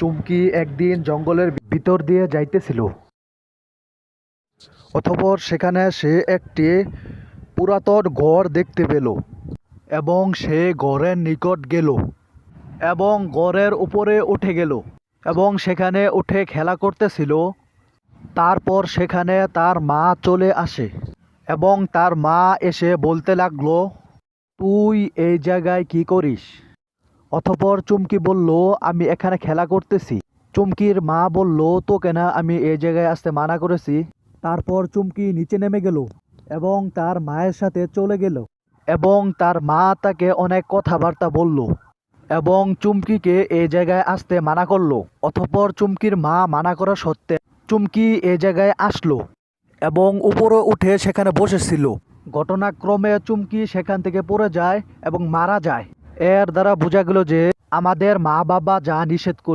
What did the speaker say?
চুমকি একদিন জঙ্গলের ভিতর দিয়ে যাইতেছিল। অতঃপর সেখানে সে একটি পুরাতন ঘর দেখতে পেল এবং সে ঘরের নিকট গেল এবং ঘরের উপরে উঠে গেল এবং সেখানে উঠে খেলা করতেছিল। তারপর সেখানে তার মা চলে আসে এবং তার মা এসে বলতে লাগলো, তুই এই জায়গায় কি করিস? অতঃপর চুমকি বলল, আমি এখানে খেলা করতেছি। চুমকির মা বলল, তোকে না আমি এই জায়গায় আসতে মানা করেছি? তারপর চুমকি নিচে নেমে গেল এবং তার মায়ের সাথে চলে গেল এবং তার মা তাকে অনেক কথাবার্তা বলল এবং চুমকিকে এই জায়গায় আসতে মানা করলো। অতঃপর চুমকির মা মানা করা সত্ত্বে চুমকি এই জায়গায় আসলো এবং উপরে উঠে সেখানে বসেছিল। ঘটনাক্রমে চুমকি সেখান থেকে পড়ে যায় এবং মারা যায়। এর দ্বারা বোঝা গেল যে আমাদের মা বাবা যা নিষেধ করে